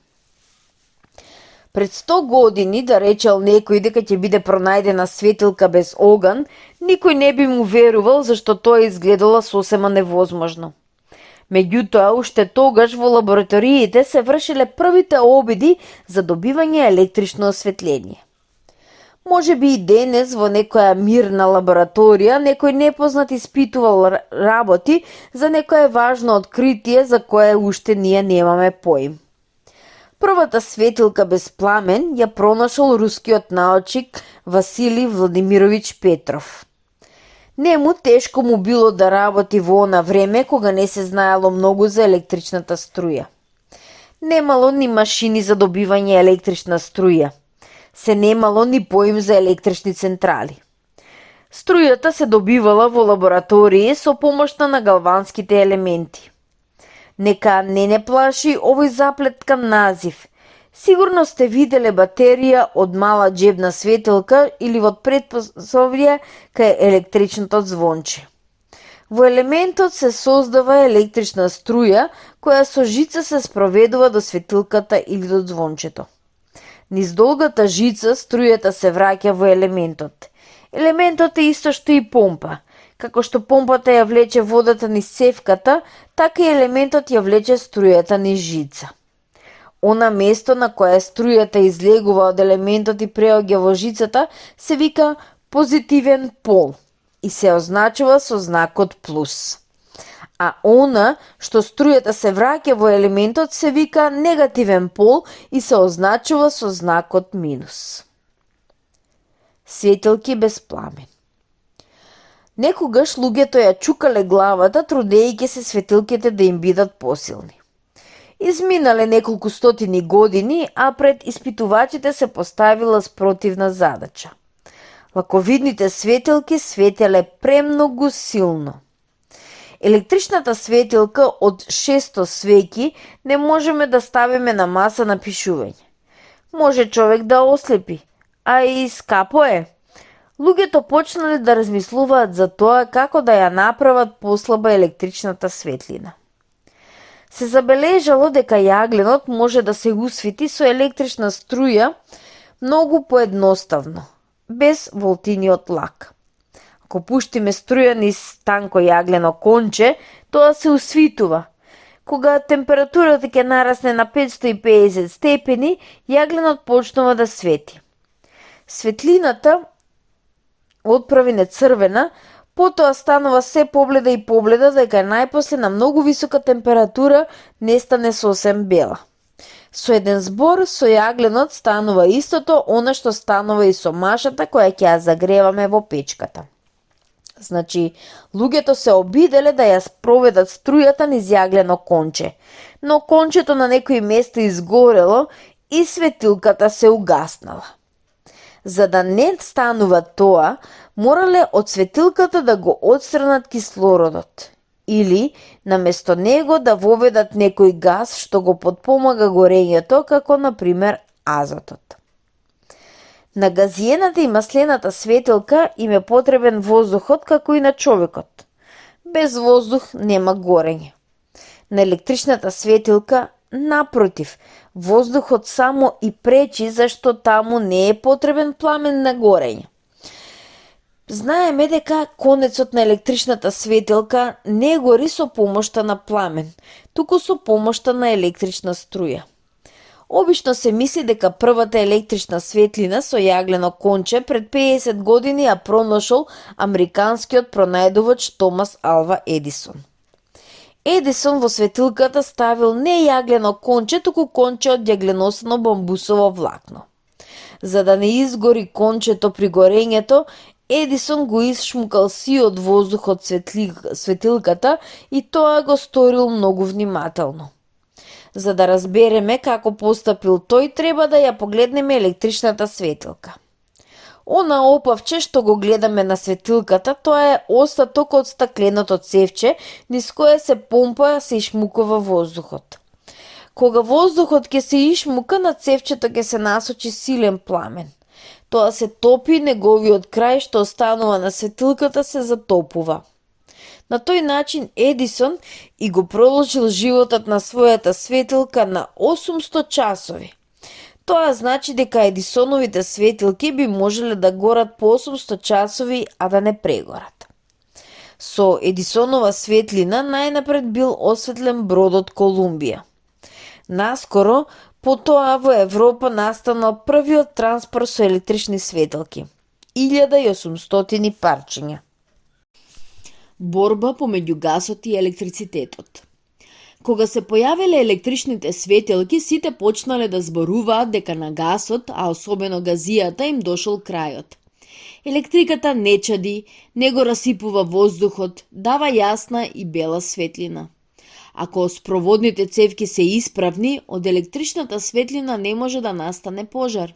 Speaker 1: Пред 100 години, да речел некој дека ќе биде пронајдена светилка без оган, никој не би му верувал зашто тоа изгледало сосема невозможно. Меѓутоа, уште тогаш во лабораториите се вршеле првите обиди за добивање електрично осветление. Може би и денес во некоја мирна лабораторија некој непознат испитувал работи за некое важно откритие за кое уште ние немаме поим. Првата светилка без пламен ја пронашол рускиот научник Василий Владимирович Петров. Нему тешко му било да работи во она време кога не се знаело многу за електричната струја. Немало ни машини за добивање електрична струја. Се немало ни поим за електрични централи. Струјата се добивала во лаборатории со помошта на галванските елементи. Нека не плаши овој заплеткан назив. Сигурно сте виделе батерија од мала джебна светилка или во предпоставија кај електричното звонче. Во елементот се создава електрична струја која со жица се спроведува до светилката или до звончето. Низ долгата жица струјата се враќа во елементот. Елементот е исто што и помпа. Како што помпата ја влече водата низ цевката, така и елементот ја влече струјата низ жица. Она место на кое струјата излегува од елементот и преоѓа во жицата се вика позитивен пол и се означува со знакот плюс. А она што струјата се враќа во елементот се вика негативен пол и се означува со знакот минус. Светилки без пламен. Некогаш луѓето ја чукале главата, трудејќи се светилките да им бидат посилни. Изминале неколку стотини години, а пред испитувачите се поставила спротивна задача. Лаковидните светилки светеле премногу силно. Електричната светилка од 600 свеќи не можеме да ставиме на маса на пишување. Може човек да ослепи, а и скапо е. Луѓето почнале да размислуваат за тоа како да ја направат послаба електричната светлина. Се забележало дека јагленот може да се усвети со електрична струја многу поедноставно, без волтиниот лак. Ако пуштиме струја низ танко јаглено конче, тоа се усвитува. Кога температурата ќе нарасне на 550 степени, јагленот почнува да свети. Светлината отправи не црвена, потоа станува се побледа и побледа, дека најпосле на многу висока температура не стане сосем бела. Со еден збор, со јагленот станува истото она што станува и со машата која ќе ја загреваме во печката. Значи, луѓето се обиделе да ја спроведат струјата низ јаглено конче, но кончето на некои места изгорело и светилката се угаснала. За да не станува тоа, морале од светилката да го отстранат кислородот или наместо него да воведат некој газ што го потпомага горењето, како на пример азотот. На газиената и маслената светилка им е потребен воздухот како и на човекот. Без воздух нема горење. На електричната светилка, напротив, воздухот само и пречи зашто таму не е потребен пламен на горење. Знаеме дека конецот на електричната светилка не гори со помошта на пламен, туку со помошта на електрична струја. Обично се мисли дека првата електрична светлина со јаглено конче пред 50 години ја пронашол американскиот пронајдувач Томас Алва Едисон. Едисон во светилката ставил не јаглено конче, туку конче од јагленосано бамбусово влакно. За да не изгори кончето при горењето, Едисон го исшмукал сиот воздух од светилката и тоа го сторил многу внимателно. За да разбереме како постапил тој, треба да ја погледнеме електричната светилка. Она опавче што го гледаме на светилката, тоа е остаток од стакленото цевче, низ кое се помпа се ишмукува воздухот. Кога воздухот ќе се ишмука, на цевчето ќе се насочи силен пламен. Тоа се топи, неговиот крај што останува на светилката се затопува. На тој начин Едисон и го продолжил животот на својата светилка на 800 часови. Тоа значи дека Едисоновите светилки би можеле да горат по 800 часови, а да не прегорат. Со Едисонова светлина најнапред бил осветлен бродот Колумбија. Наскоро, потоа во Европа настанал првиот транспорт со електрични светилки. 1800 парчиња. Борба помеѓу гасот и електрицитетот. Кога се појавиле електричните светилки, сите почнале да зборуваат дека на гасот, а особено газијата, им дошол крајот. Електриката не чади, не го расипува воздухот, дава јасна и бела светлина. Ако спроводните цевки се исправни, од електричната светлина не може да настане пожар.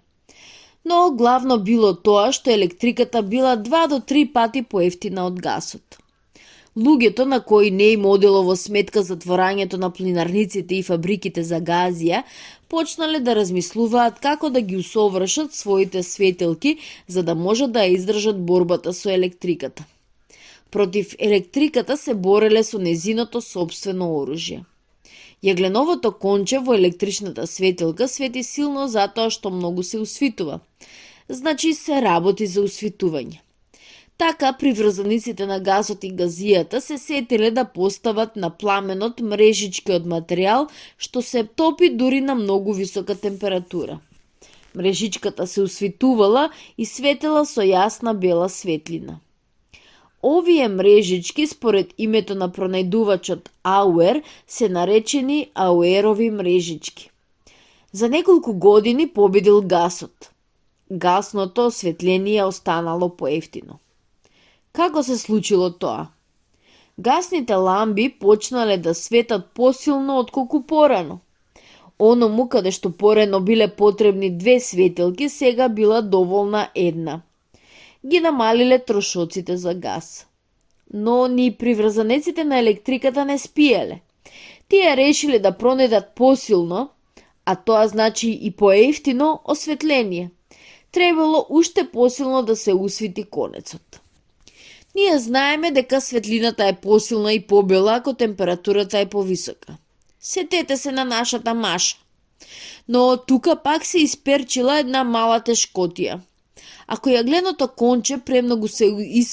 Speaker 1: Но главно било тоа што електриката била 2 до 3 пати поевтина од гасот. Луѓето на кои не им одело во сметка затворањето на плинарниците и фабриките за газија, почнале да размислуваат како да ги усовршат своите светилки за да можат да издржат борбата со електриката. Против електриката се бореле со незиното собствено оружје. Јагленовото конче во електричната светилка свети силно затоа што многу се усвитува. Значи се работи за усвитување. Така, приврзаниците на гасот и газијата се сетиле да постават на пламенот мрежички од материјал што се топи дури на многу висока температура. Мрежичката се усвитувала и светела со јасна бела светлина. Овие мрежички, според името на пронајдувачот Ауер, се наречени Ауерови мрежички. За неколку години победил гасот. Гасното осветление останало поевтино. Како се случило тоа? Гасните ламби почнале да светат посилно отколку порано. Оному каде што порано биле потребни 2 светилки, сега била доволна една. Ги намалиле трошоците за газ. Но ни приврзанеците на електриката не спиеле. Тие решиле да пронедат посилно, а тоа значи и поевтино осветление. Требало уште посилно да се усвити конецот. Ние знаеме дека светлината е посилна и побела ако температурата е повисока. Сетете се на нашата Маша. Но тука пак се исперчила една мала тешкотија. Ако јагленото конче премногу се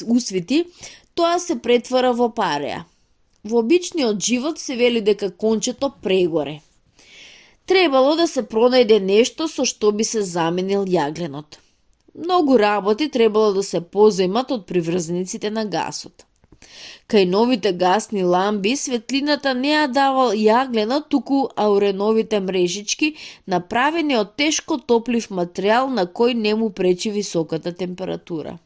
Speaker 1: усвети, тоа се претвара во пареа. Во обичниот живот се вели дека кончето прегоре. Требало да се пронајде нешто со што би се заменил јагленот. Многу работи требало да се поземат од приврзаниците на гасот. Кај новите гасни ламби, светлината не ја давал јагленот, туку ауреновите мрежички, направени од тешко топлив материјал на кој не му пречи високата температура.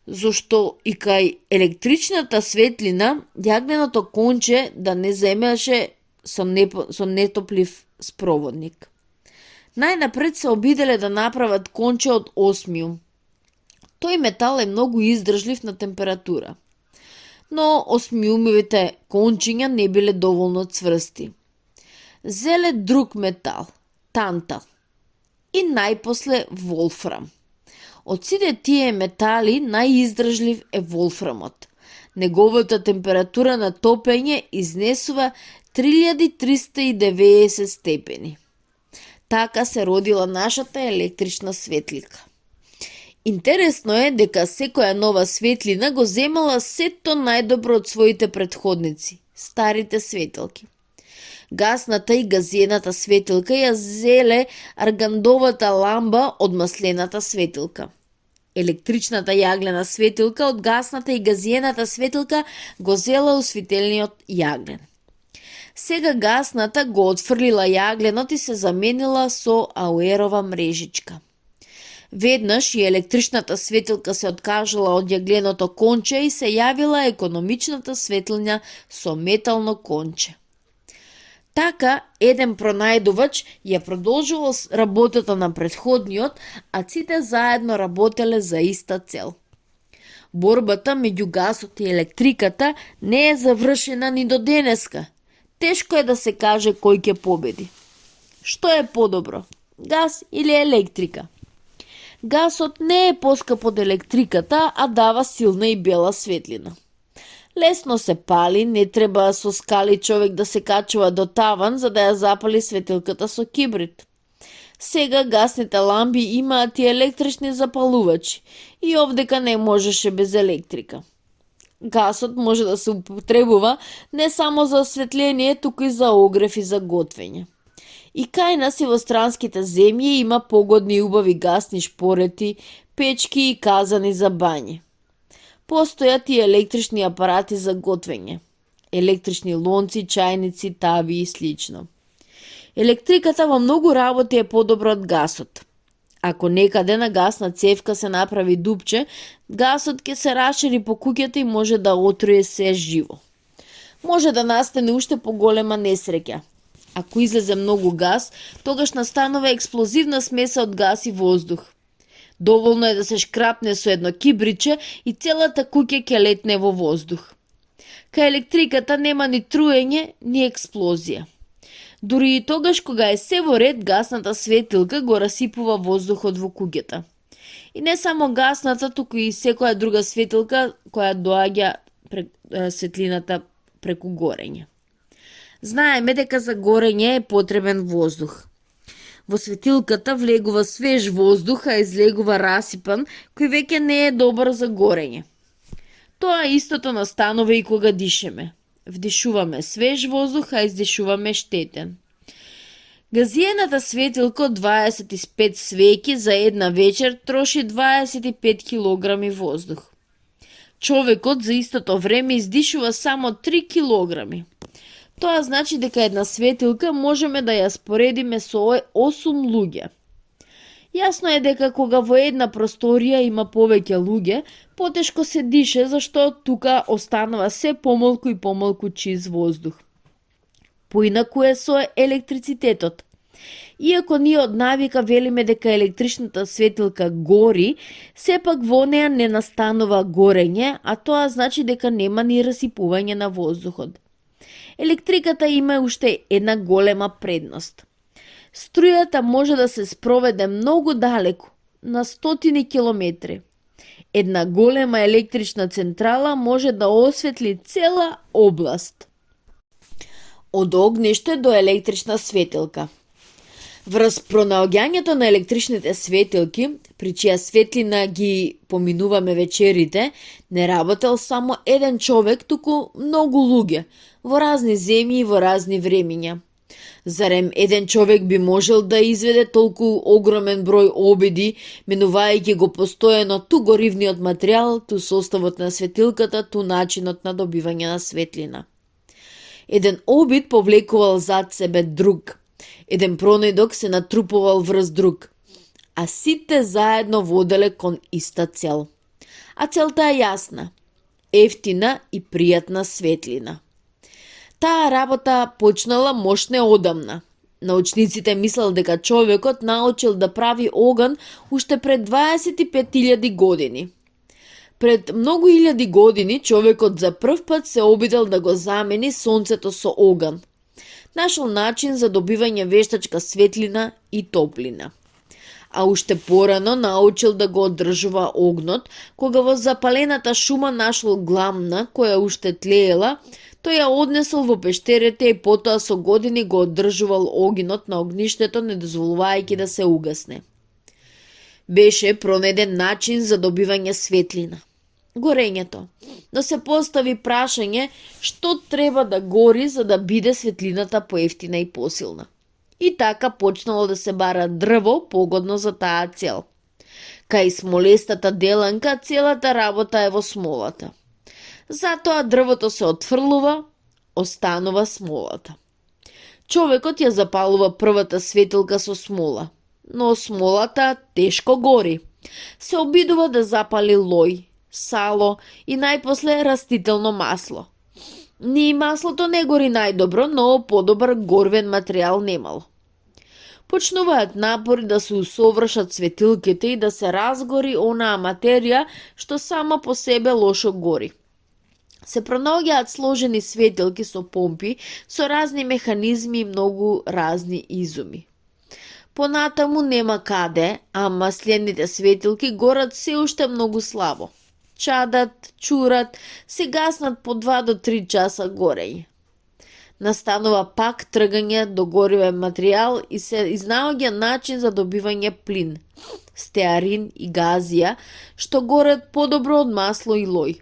Speaker 1: Зошто и кај електричната светлина, јагленото конче да не земеше со нетоплив спроводник. Најнапред се обиделе да направат конче од осмиум. Тој метал е многу издржлив на температура. Но осмиумовите кончиња не биле доволно цврсти. Зеле друг метал, тантал и најпосле волфрам. Од сите тие метали најиздржлив е волфрамот. Неговата температура на топење изнесува 3390 степени. Така се родила нашата електрична светлика. Интересно е дека секоја нова светлина го земала сето најдобро од своите претходници, старите светилки. Гасната и газиената светилка ја зеле аргандовата ламба од маслената светилка. Електричната јаглена светилка од гасната и газиената светилка го зела осветелниот јаглен. Сега гасната го отфрлила јагленот и се заменила со ауерова мрежичка. Веднаш и електричната светилка се откажала од јагленото конче и се јавила економичната светлина со метално конче. Така, еден пронајдувач ја продолжувал работата на претходниот, а сите заедно работеле за иста цел. Борбата меѓу гасот и електриката не е завршена ни до денеска. Тешко е да се каже кој ќе победи. Што е подобро, гас или електрика? Гасот не е поскап од електриката, а дава силна и бела светлина. Лесно се пали, не треба со скали човек да се качува до таван за да ја запали светилката со кибрид.
Speaker 2: Сега гасните ламби имаат и електрични запалувачи и овдека не можеше без електрика. Гасот може да се употребува не само за осветление, туку и за огрев и за готвење. И кај нас и во странските земји има погодни и убави гасни шпорети, печки и казани за бање. Постојат и електрични апарати за готвење, електрични лонци, чајници, тави и слично. Електриката во многу работи е подобра од гасот. Ако некаде на гасна цевка се направи дупче, гасот ќе се рашири по куќата и може да отруе се живо. Може да настане уште поголема несреќа. Ако излезе многу гас, тогаш настанува експлозивна смеса од гас и воздух. Доволно е да се шкрапне со едно кибриче и целата куќа ќе летне во воздух. Кај електриката нема ни труење, ни експлозија. Дури и тогаш кога е се во ред, гасната светилка го расипува воздухот во куќата. И не само гасната, туку и секоја друга светилка која доаѓа светлината преку горење. Знаеме дека за горење е потребен воздух. Во светилката влегува свеж воздух, а излегува расипан, кој веќе не е добар за горење. Тоа истото настанува и кога дишеме. Вдишуваме свеж воздух, а издишуваме штетен. Газиената светилка од 25 свеќи за една вечер троши 25 килограми воздух. Човекот за истото време издишува само 3 килограми. Тоа значи дека една светилка можеме да ја споредиме со 8 луѓе. Јасно е дека кога во една просторија има повеќе луѓе, потешко се дише зашто тука останува се помалку и помалку чист воздух. Поинаку е со електрицитетот. Иако ние од навика велиме дека електричната светилка гори, сепак во неа не настанува горење, а тоа значи дека нема ни расипување на воздухот. Електриката има уште една голема предност. Струјата може да се спроведе многу далеку, на стотини километри. Една голема електрична централа може да осветли цела област. Од огниште до електрична светилка. Врз пронаоѓањето на електричните светилки, при чија светлина ги поминуваме вечерите, не работел само еден човек, туку многу луѓе, во разни земји и во разни времиња. Зарем еден човек би можел да изведе толку огромен број обиди, менувајќи го постојано ту горивниот материјал, ту составот на светилката, ту начинот на добивање на светлина. Еден обид повлекувал зад себе друг. Еден пронајдок се натрупувал врз друг, а сите заедно воделе кон иста цел. А целта е јасна, ефтина и пријатна светлина. Таа работа почнала мошне одамна. Научниците мислел дека човекот научил да прави оган уште пред 25.000 години. Пред многу илјади години човекот за прв пат се обидел да го замени сонцето со оган. Нашол начин за добивање вештачка светлина и топлина. А уште порано научил да го одржува огнот, кога во запалената шума нашол гламна која уште тлеела, тој ја однесол во пештерите и потоа со години го одржувал огинот на огништето, не дозволувајќи да се угасне. Беше пронајден начин за добивање светлина. Горењето, но се постави прашање што треба да гори за да биде светлината поевтина и посилна. И така почнало да се бара дрво погодно за таа цел. Кај смолестата деланка целата работа е во смолата. Затоа дрвото се отфрлува, останува смолата. Човекот ја запалува првата светилка со смола, но смолата тешко гори. Се обидува да запали лој, сало и најпосле растително масло. Ни маслото не гори најдобро, но подобар горвен материјал немало. Почнуваат напори да се усовршат светилките и да се разгори онаа материја што сама по себе лошо гори. Се пронаоѓаат сложени светилки со помпи, со разни механизми и многу разни изуми. Понатаму нема каде, а маслените светилки горат се уште многу слабо. Чадат, чурат, се гаснат по 2 до 3 часа горење. Настанува пак тргање до горивен материјал и се изнаоѓа начин за добивање плин, стеарин и газија, што горат подобро од масло и лој.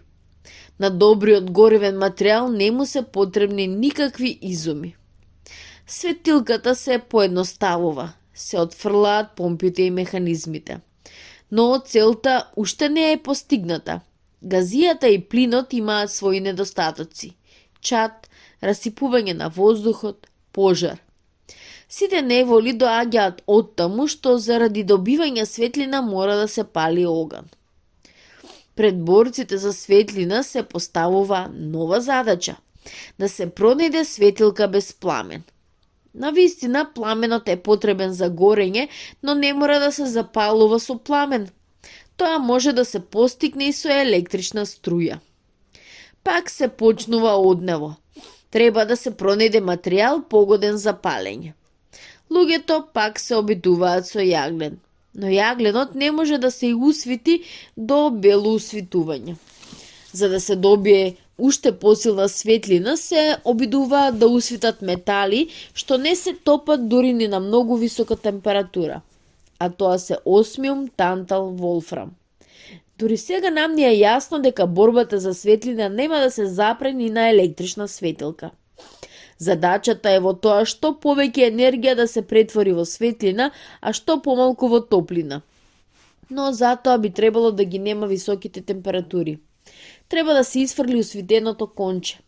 Speaker 2: На добриот горивен материјал не му се потребни никакви изуми. Светилката се поедноставува, се отфрлаат помпите и механизмите. Но целта уште не е постигната. Газијата и плинот имаат своји недостатоци. Чад, расипување на воздухот, пожар. Сите неволи доаѓаат оттаму што заради добивање светлина мора да се пали оган. Пред борците за светлина се поставува нова задача – да се пронајде светилка без пламен. Навистина, пламенот е потребен за горење, но не мора да се запалува со пламен. Тоа може да се постигне и со електрична струја. Пак се почнува однево. Треба да се пронајде материјал погоден за палење. Луѓето пак се обидуваат со јаглен, но јагленот не може да се усвити до бело усвитување. За да се добие уште посилна светлина, се обидуваат да усвитат метали што не се топат дури ни на многу висока температура, а тоа се осмиум, тантал, волфрам. Дури сега нам ни е јасно дека борбата за светлина нема да се запре ни на електрична светилка. Задачата е во тоа што повеќе енергија да се претвори во светлина, а што помалку во топлина. Но затоа би требало да ги нема високите температури. Треба да се изфрли усвитеното конче.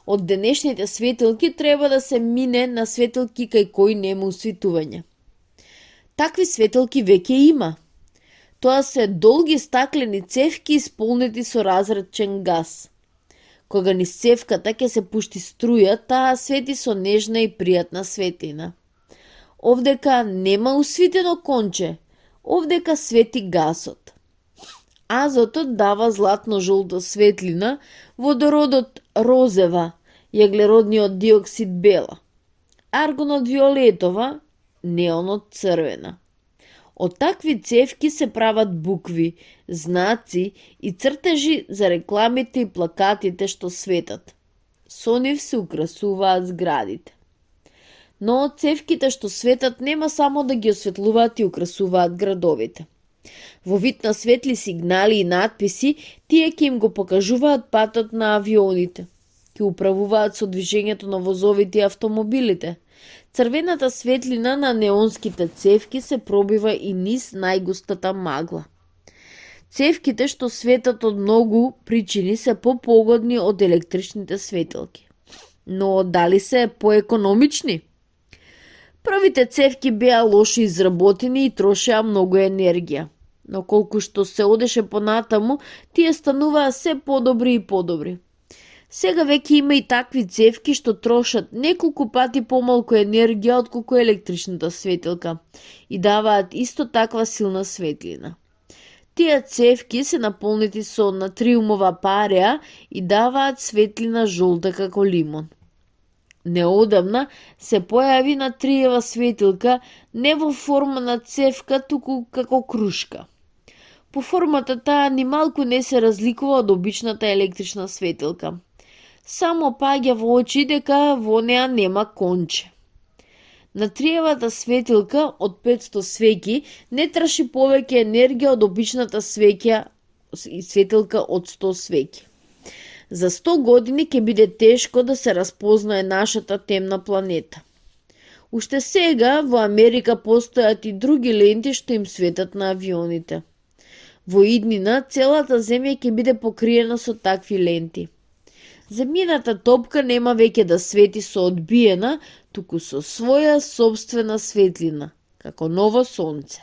Speaker 2: Од денешните светилки треба да се мине на светилки кај кои нема усвитување. Такви светилки веќе има. Тоа се долги стаклени цевки исполнети со разречен газ. Кога низ цевката ќе се пушти струја, таа свети со нежна и пријатна светлина. Овдека нема усвитено конче, овдека свети гасот. Азотот дава златно-жолта светлина, водородот розева, јаглеродниот диоксид бела, аргонот виолетова, неонот црвена. Од такви цевки се прават букви, знаци и цртежи за рекламите и плакатите што светат. Со нив се украсуваат зградите. Но цевките што светат нема само да ги осветлуваат и украсуваат градовите. Во вид на светли сигнали и надписи, тие ќе им го покажуваат патот на авионите, ќе управуваат со движењето на возовите и автомобилите. Црвената светлина на неонските цевки се пробива и низ најгустата магла. Цевките што светат од многу причини се попогодни од електричните светилки. Но дали се поекономични? Првите цевки беа лошо изработени и трошеа многу енергија. Но колку што се одеше понатаму, тие стануваа се подобри и подобри. Сега веќе има и такви цевки што трошат неколку пати помалку енергија отколку електричната светилка и даваат исто таква силна светлина. Тие цевки се наполнети со натриумова пареа и даваат светлина жолта како лимон. Неодамна се појави натриева светилка не во форма на цевка, туку како крушка. По формата таа ни малку не се разликува од обичната електрична светилка. Само паѓа во очи дека во неа нема конче. Натриевата светилка од 500 свеќи не троши повеќе енергија од обичната светилка од 100 свеќи. За 100 години ќе биде тешко да се разпознае нашата темна планета. Уште сега во Америка постојат и други ленти што им светат на авионите. Во иднина целата земја ќе биде покриена со такви ленти. Земјината топка нема веќе да свети со одбиена, туку со своја собствена светлина, како ново сонце.